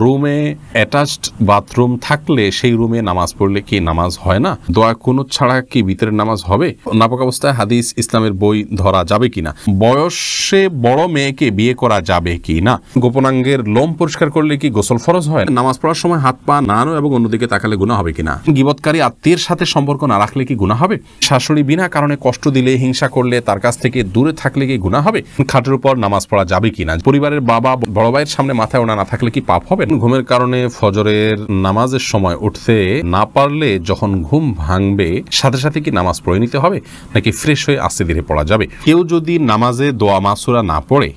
রুমে attached bathroom থাকলে সেই রুমে নামাজ পড়লে কি নামাজ হয় না? দোয়া কুনুত ছাড়া কি ভিতরের নামাজ হবে? নাপাক অবস্থায় হাদিস ইসলামের বই ধরা যাবে কিনা? বয়সে বড় মেয়েকে বিয়ে করা যাবে কি না? গোপনাঙ্গের লোম পরিষ্কার করলে কি গোসল ফরজ হয়? নামাজ পড়ার সময় হাত পা নাড়ানো এবং অন্যদিকে তাকালে গুনাহ হবে কিনা? গীবতকারী আত্মীয়ের সাথে সম্পর্ক না রাখলে কি গুনাহ হবে? শাশুড়ি বিনা কারণে কষ্ট দিলে, হিংসা করলে, তার কাছ থেকে দূরে থাকলে কি গুনাহ হবে? খাটের উপর নামাজ পড়া যাবে কিনা? পরিবারের বাবা বড় ভাইয়ের সামনে মাথায় ওড়না না থাকলে কি পাপ হবে? ঘুমের কারণে ফজরের নামাজের সময় উঠতে না পারলে যখন ঘুম ভাঙবে সাথে সাথে কি নামাজ পড়ে নিতে হবে, নাকি ফ্রেশ হয়ে আস্তে ধীরে পড়া যাবে? কেউ যদি নামাজে দোয়া মাসুরা না পড়ে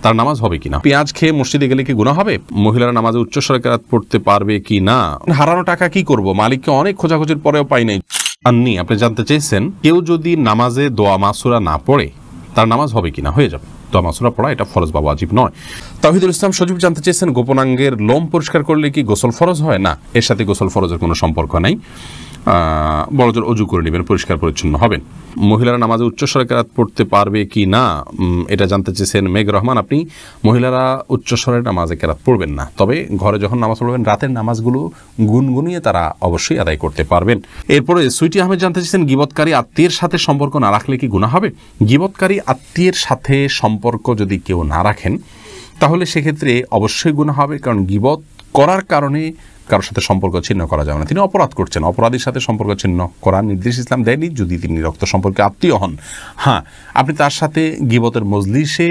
তার নামাজ হবে কিনা? পেঁয়াজ খেয়ে মসজিদে গেলে কি গুনাহ হবে? মহিলারা নামাজে উচ্চস্বরে কেরাত পড়তে পারবে কি না? হারানো টাকা কি করব? মালিককে অনেক খোঁজাখুঁজির পরেও পাই নাই। আপনি জানতে চেয়েছেন কেউ যদি নামাজে দোয়া মাসুরা না পড়ে তার নামাজ হবে কিনা? হয়ে যাবে। দোয়া মাসুরা পড়া এটা ফরজ বা ওয়াজিব নয়। তাওহীদুল ইসলাম সজীব জানতে চেয়েছেন গোপনাঙ্গের লোম পরিষ্কার করলে কি গোসল ফরজ হয়? না, এর সাথে গোসল ফরজের কোনো সম্পর্ক নাই। বড়জোর অজু করে নেবেন, পরিষ্কার পরিচ্ছন্ন হবেন। মহিলারা নামাজে উচ্চস্বরে কেরাত পড়তে পারবে কি না এটা জানতে চেয়েছেন মেঘ রহমান। আপনি মহিলারা উচ্চস্বরে নামাজে কেরাত পড়বেন না, তবে ঘরে যখন নামাজ পড়বেন রাতের নামাজগুলো গুনগুনিয়ে তারা অবশ্যই আদায় করতে পারবেন। এরপরে সুইটি আহমেদ জানতে চেয়েছেন গীবতকারী আত্মীয়ের সাথে সম্পর্ক না রাখলে কি গুনাহ হবে? গীবতকারী আত্মীয়ের সাথে সম্পর্ক যদি কেউ না রাখেন তাহলে সেক্ষেত্রে অবশ্যই গুনাহ হবে, কারণ গীবত করার কারণে কারোর সাথে সম্পর্ক ছিন্ন করা যাবে না। তিনি অপরাধ করছেন, অপরাধীর সাথে সম্পর্ক ছিন্ন করার নির্দেশ ইসলাম দেয়নি যদি তিনি রক্ত সম্পর্কে আত্মীয় হন। হ্যাঁ, আপনি তার সাথে গীবতের মজলিসে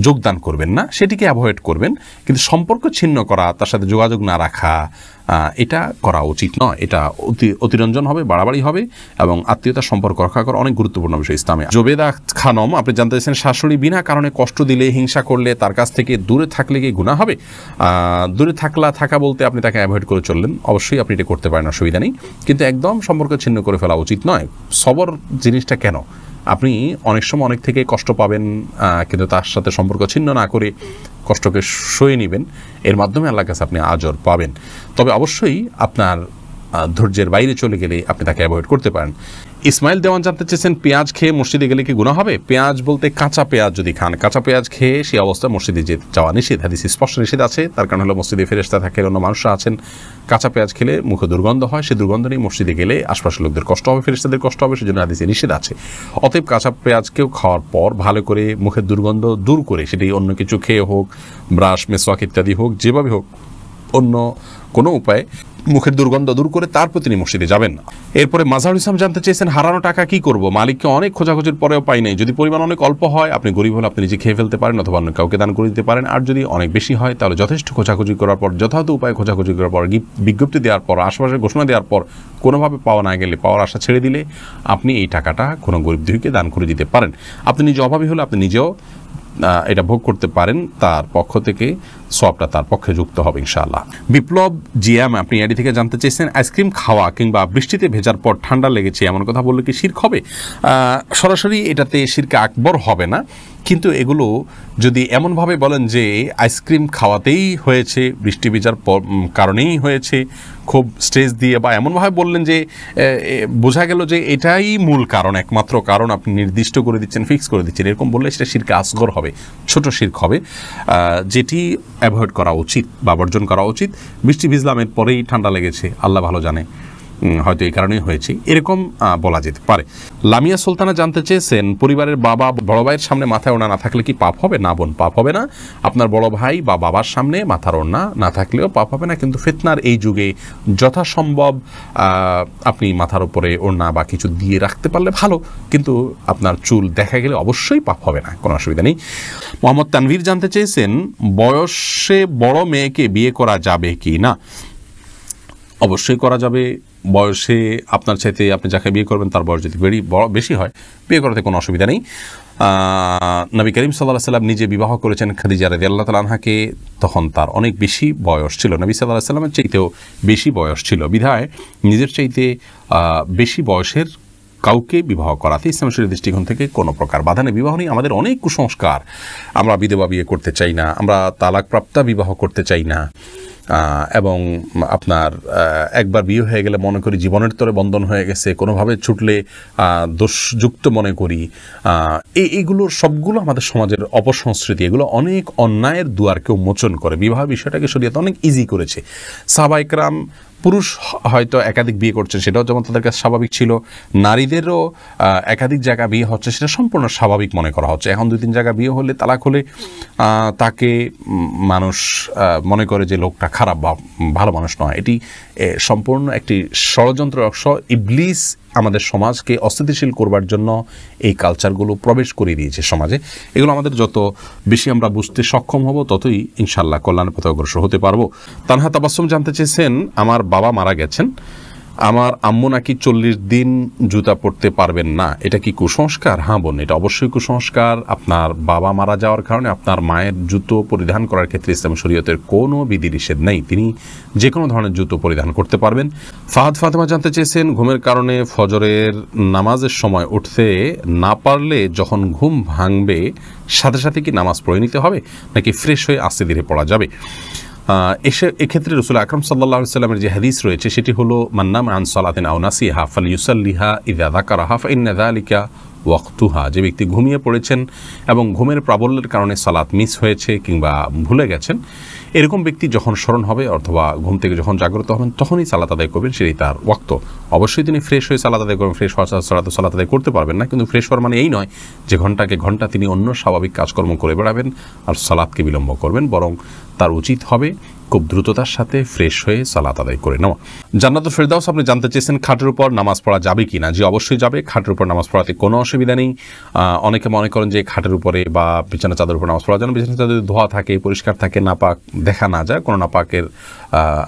যোগদান করবেন না, সেটিকে অ্যাভয়েড করবেন, কিন্তু সম্পর্ক ছিন্ন করা, তার সাথে যোগাযোগ না রাখা, এটা করা উচিত নয়। এটা অতিরঞ্জন হবে, বাড়াবাড়ি হবে এবং আত্মীয়তার সম্পর্ক রক্ষা করা অনেক গুরুত্বপূর্ণ বিষয় ইসলামে। জোবেদা খানম আপনি জানতে চাইছেন শাশুড়ি বিনা কারণে কষ্ট দিলে, হিংসা করলে, তার কাছ থেকে দূরে থাকলে কি গুনাহ হবে? দূরে থাকা বলতে আপনি তাকে অ্যাভয়েড করে চললেন, অবশ্যই আপনি এটা করতে পারেন, অসুবিধা নেই, কিন্তু একদম সম্পর্ক ছিন্ন করে ফেলা উচিত নয়। সবর জিনিসটা কেন? আপনি অনেক সময় অনেক থেকে কষ্ট পাবেন, কিন্তু তার সাথে সম্পর্ক ছিন্ন না করে কষ্টকে সয়ে নেবেন, এর মাধ্যমে আল্লাহর কাছে আপনি আজর পাবেন। তবে অবশ্যই আপনার ধৈর্যের বাইরে চলে গেলে আপনি তাকে অ্যাভয়েড করতে পারেন। ইসমাইল দেওয়ান জানতে চেয়েছেন পেঁয়াজ খেয়ে মসজিদে গেলে কি গুনাহ হবে? পেঁয়াজ বলতে কাঁচা পেঁয়াজ যদি খান, কাঁচা পেঁয়াজ খেয়ে সেই অবস্থায় মসজিদে যাওয়া নিষেধ, হাদিসে স্পষ্ট নিষেধ আছে। তার কারণ হলো মসজিদে ফেরেশতা থাকে, অন্য মানুষরা আছেন, কাঁচা পেঁয়াজ খেলে মুখে দুর্গন্ধ হয়, সেই দুর্গন্ধ নিয়ে মসজিদে গেলে আশপাশের লোকদের কষ্ট হবে, ফেরেশতাদের কষ্ট হবে, সেজন্য হাদিসে নিষেধ আছে। অতএব কাঁচা পেঁয়াজকেও খাওয়ার পর ভালো করে মুখের দুর্গন্ধ দূর করে, সেটি অন্য কিছু খেয়ে হোক, ব্রাশ, মেসওয়াক ইত্যাদি হোক, যেভাবে হোক, অন্য কোনো উপায়ে মুখের দুর্গন্ধ দূর করে তারপর তিনি মসজিদে যাবেন না। এরপরে মাজাহুল ইসলাম জানতে চেয়েছেন হারানো টাকা কি করব? মালিককে অনেক খোঁজাখুঁজির পরেও পাই নাই। যদি পরিমাণ অনেক অল্প হয়, আপনি গরিব হলে আপনি নিজে খেয়ে ফেলতে পারেন অথবা অন্য কাউকে দান করে দিতে পারেন। আর যদি অনেক বেশি হয় তাহলে যথেষ্ট খোঁজাখুঁজি করার পর, যথাযথ উপায়ে খোঁজাখুঁজি করার পর, বিজ্ঞপ্তি দেওয়ার পর, আশেপাশে ঘোষণা দেওয়ার পর কোনোভাবে পাওয়া না গেলে, পাওয়ার আশা ছেড়ে দিলে আপনি এই টাকাটা কোনো গরিব দুঃখীকে দান করে দিতে পারেন। আপনি নিজে অভাবী হলে আপনি নিজেও এটা ভোগ করতে পারেন, তার পক্ষ থেকে সওয়াবটা তার পক্ষে যুক্ত হবে ইনশাআল্লাহ। বিপ্লব জিএম আপনি এডি থেকে জানতে চেয়েছেন আইসক্রিম খাওয়া কিংবা বৃষ্টিতে ভেজার পর ঠান্ডা লেগেছে এমন কথা বললে কি শিরক হবে? সরাসরি এটাতে শিরকে আকবর হবে না, কিন্তু এগুলো যদি এমনভাবে বলেন যে আইসক্রিম খাওয়াতেই হয়েছে, বৃষ্টি ভেজার কারণেই হয়েছে, খুব স্ট্রেস দিয়ে, বা এমনভাবে বললেন যে বোঝা গেল যে এটাই মূল কারণ, একমাত্র কারণ আপনি নির্দিষ্ট করে দিচ্ছেন, ফিক্স করে দিচ্ছেন, এরকম বললে সেটা শিরকে আসগর হবে, ছোট শিরক হবে, যেটি অ্যাভয়েড করা উচিত বা বর্জন করা উচিত। বৃষ্টি ভিজলাম, এর পরেই ঠান্ডা লেগেছে, আল্লাহ ভালো জানে, হয়তো এই কারণেই হয়েছে, এরকম বলা যেতে পারে। লামিয়া সুলতানা জানতে চেয়েছেন পরিবারের বাবা বড় ভাইয়ের সামনে মাথায় ওড়না না থাকলে কি পাপ হবে? না বোন, পাপ হবে না। আপনার বড় ভাই বা বাবার সামনে মাথার ওড়না না থাকলেও পাপ হবে না, কিন্তু ফিতনার এই যুগে যথাসম্ভব আপনি মাথার উপরে ওড়না বা কিছু দিয়ে রাখতে পারলে ভালো, কিন্তু আপনার চুল দেখা গেলে অবশ্যই পাপ হবে না, কোনো অসুবিধা নেই। মোহাম্মদ তানভীর জানতে চেয়েছেন বয়সে বড় মেয়েকে বিয়ে করা যাবে কি না? অবশ্যই করা যাবে। বয়সে আপনার চাইতে আপনি যাকে বিয়ে করবেন তার বয়স যদি বেশি হয়, বিয়ে করাতে কোনো অসুবিধা নেই। নবী করিম সাল্লাল্লাহু আলাইহি ওয়াসাল্লাম নিজে বিবাহ করেছেন খাদিজা রাদিয়াল্লাহু তাআলা আনহাকে, তখন তার অনেক বেশি বয়স ছিল, নবী সাল্লাল্লাহু আলাইহি ওয়াসাল্লামের চাইতেও বেশি বয়স ছিল, বিধায় নিজের চাইতে বেশি বয়সের কাউকে বিবাহ করাতে ইসলামের শরীয়তের দৃষ্টিকোণ থেকে কোনো প্রকার বাধা নেই। বিবাহ নিয়ে আমাদের অনেক কুসংস্কার, আমরা বিধবা বিয়ে করতে চাই না, আমরা তালাকপ্রাপ্তা বিবাহ করতে চাই না, এবং আপনার একবার বিয়ে হয়ে গেলে মনে করি জীবনের তরে বন্ধন হয়ে গেছে, কোনোভাবে ছুটলে দোষযুক্ত মনে করি, এইগুলোর সবগুলো আমাদের সমাজের অপসংস্কৃতি। এগুলো অনেক অন্যায়ের দুয়ারকে উন্মোচন করে। বিবাহ বিষয়টাকে শরীয়ত অনেক ইজি করেছে। সাহাবায়ে কেরাম পুরুষ হয়তো একাধিক বিয়ে করছে, সেটাও যেমন তাদের কাছে স্বাভাবিক ছিল। নারীদেরও একাধিক জায়গা বিয়ে হচ্ছে, সেটা সম্পূর্ণ স্বাভাবিক মনে করা হচ্ছে। এখন 2-3 জায়গা বিয়ে হলে, তালাক হলে তাকে মানুষ মনে করে যে লোকটা খারাপ বা ভালো মানুষ নয়। এটি সম্পূর্ণ একটি ষড়যন্ত্র অংশ। ইবলিস আমাদের সমাজকে অস্থিতিশীল করবার জন্য এই কালচারগুলো প্রবেশ করে দিয়েছে সমাজে। এগুলো আমাদের যত বেশি আমরা বুঝতে সক্ষম হব, ততই ইনশাআল্লাহ কল্যাণের পথে অগ্রসর হতে পারবো। তানহা তাবাসসুম জানতে চেয়েছেন, আমার বাবা মারা গেছেন, আমার আম্মু নাকি 40 দিন জুতা পরতে পারবেন না, এটা কি কুসংস্কার? হ্যাঁ বোন, এটা অবশ্যই কুসংস্কার। আপনার বাবা মারা যাওয়ার কারণে আপনার মায়ের জুতো পরিধান করার ক্ষেত্রে ইসলাম শরীয়তের কোনো বিধিনিষেধ নেই। তিনি যে কোনো ধরনের জুতো পরিধান করতে পারবেন। ফাহাদ ফাতেমা জানতে চেয়েছেন, ঘুমের কারণে ফজরের নামাজের সময় উঠতে না পারলে যখন ঘুম ভাঙবে সাথে সাথে কি নামাজ পড়ে নিতে হবে, নাকি ফ্রেশ হয়ে আস্তে ধীরে পড়া যাবে? এক্ষেত্রে রাসূল আকরাম সাল্লাল্লাহু আলাইহি ওয়াসাল্লামের যে হাদিস রয়েছে সেটি হলো, মান নামা আন সালাতিন আও নাসিহা ফালইউসাল্লিহা ইযা যাকারাহা ফাইন্না যালিকা ওয়াক্তুহা। যে ব্যক্তি ঘুমিয়ে পড়েছেন এবং ঘুমের প্রাবল্যের কারণে সালাত মিস হয়েছে কিংবা ভুলে গেছেন, এরকম ব্যক্তি যখন স্মরণ হবে অথবা ঘুম থেকে যখন জাগ্রত হবেন তখনই সালাত আদায় করবেন, সেটাই তার ওয়াক্ত। অবশ্যই তিনি ফ্রেশ হয়ে সালাত আদায় করবেন। ফ্রেশ হওয়া ছাড়া তো সালাত আদায় করতে পারবেন না। কিন্তু ফ্রেশ হওয়ার মানে এই নয় যে ঘন্টাকে ঘন্টা তিনি অন্য স্বাভাবিক কাজকর্ম করে বেড়াবেন আর সালাতকে বিলম্ব করবেন, বরং তার উচিত হবে খুব দ্রুততার সাথে ফ্রেশ হয়ে সালাত আদায় করে নেওয়া। জান্নাতুল ফেরদাউস আপনি জানতে চেয়েছেন, খাটের উপর নামাজ পড়া যাবে কি না? জি, অবশ্যই যাবে। খাটের উপর নামাজ পড়াতে কোনো অসুবিধা নেই। অনেকে মনে করেন যে খাটের উপরে বা বিছানা চাদর উপর নামাজ পড়া যেন বিছানা চাদর ধোয়া থাকে, পরিষ্কার থাকে, নাপাক দেখা না যায়, কোনো নাপাকের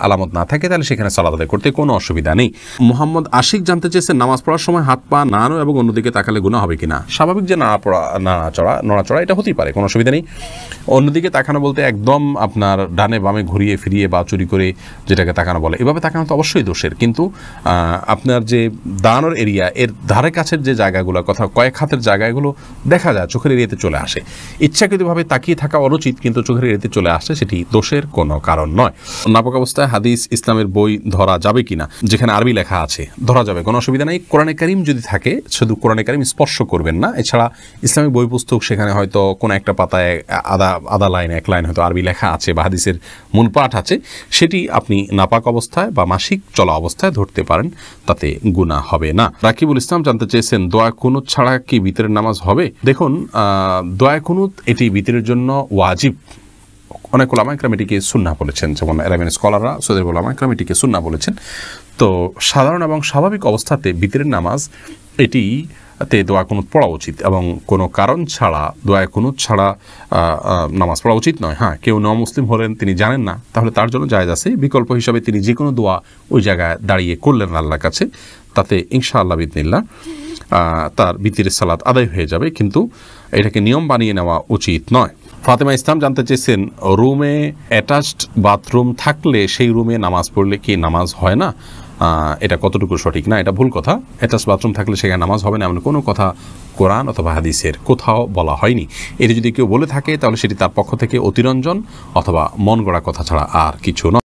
আলামত না থাকে, তাহলে সেখানে সালাত আদায় করতে কোনো অসুবিধা নেই। মোহাম্মদ আশিক জানতে চেয়েছেন, নামাজ পড়ার সময় হাত পা নাড়ানো এবং অন্যদিকে তাকালে গুনাহ হবে কিনা? স্বাভাবিক যে নড়াচড়া এটা হতেই পারে, কোনো অসুবিধা নেই। অন্যদিকে তাকানো বলতে একদম আপনার ডানে বামে ঘুরিয়ে ফিরিয়ে বা চুরি করে যেটাকে তাকানো বলে, এভাবে তাকানো তো অবশ্যই দোষের। কিন্তু আপনার যে দাঁড়ানোর এরিয়া, এর ধারে কাছের যে জায়গাগুলো, কথা কয়েক হাতের জায়গাগুলো দেখা যায় চোখের এরিয়াতে চলে আসে। ইচ্ছাকৃতভাবে তাকিয়ে থাকা অনুচিত, কিন্তু চোখের এরিয়াতে চলে আসে, সেটি দোষের কোনো কারণ নয়। নাপাক অবস্থায় হাদিস ইসলামের বই ধরা যাবে কিনা? যেখানে আরবি লেখা আছে ধরা যাবে, কোনো অসুবিধা নেই। কোরআনে কারিম যদি থাকে, শুধু কোরআনে কারিম স্পর্শ করবেন না। এছাড়া ইসলামিক বই পুস্তক, সেখানে হয়তো কোনো একটা পাতায় আধা লাইন, 1 লাইন হয়তো আরবি লেখা আছে বা হাদিসের মূল পাঠ আছে, সেটি আপনি নাপাক অবস্থায় বা মাসিক চলা অবস্থায় ধরতে পারেন, তাতে গুনাহ হবে না। রাকিবুল ইসলাম জানতে চেয়েছেন, দোয়া কুনুত ছাড়া কি বিতরের নামাজ হবে? দেখুন, দোয়া কুনুত এটি বিতরের জন্য ওয়াজিব। অনেক উলামা ইকরাম এটিকে সুন্নাহ বলেছেন, যেমন আরবিয়ান স্কলাররা, সৌদি উলামা ইকরাম এটিকে সুন্নাহ বলেছেন। তো সাধারণ এবং স্বাভাবিক অবস্থাতে বিতরের নামাজ এটিতে দোয়া কুনুত পড়া উচিত এবং কোনো কারণ ছাড়া দোয়া কুনুত ছাড়া নামাজ পড়া উচিত নয়। হ্যাঁ, কেউ মুসলিম হলেন, তিনি জানেন না, তাহলে তার জন্য জায়েজ আছে। বিকল্প হিসাবে তিনি যে কোনো দোয়া ওই জায়গায় দাঁড়িয়ে করলেন আল্লাহর কাছে, তাতে ইনশাআল্লাহ বিদিনিল্লাহ তার বিতিরের সালাত আদায় হয়ে যাবে। কিন্তু এটাকে নিয়ম বানিয়ে নেওয়া উচিত নয়। ফাতেমা ইসলাম জানতে চেয়েছেন, রুমে অ্যাটাচড বাথরুম থাকলে সেই রুমে নামাজ পড়লে কি নামাজ হয় না? এটা কতটুকু সঠিক? না, এটা ভুল কথা। অ্যাটাচ বাথরুম থাকলে সেখানে নামাজ হবে না এমন কোনো কথা কোরআন অথবা হাদিসের কোথাও বলা হয়নি। এটি যদি কেউ বলে থাকে তাহলে সেটি তার পক্ষ থেকে অতিরঞ্জন অথবা মন গড়া কথা ছাড়া আর কিছু নয়।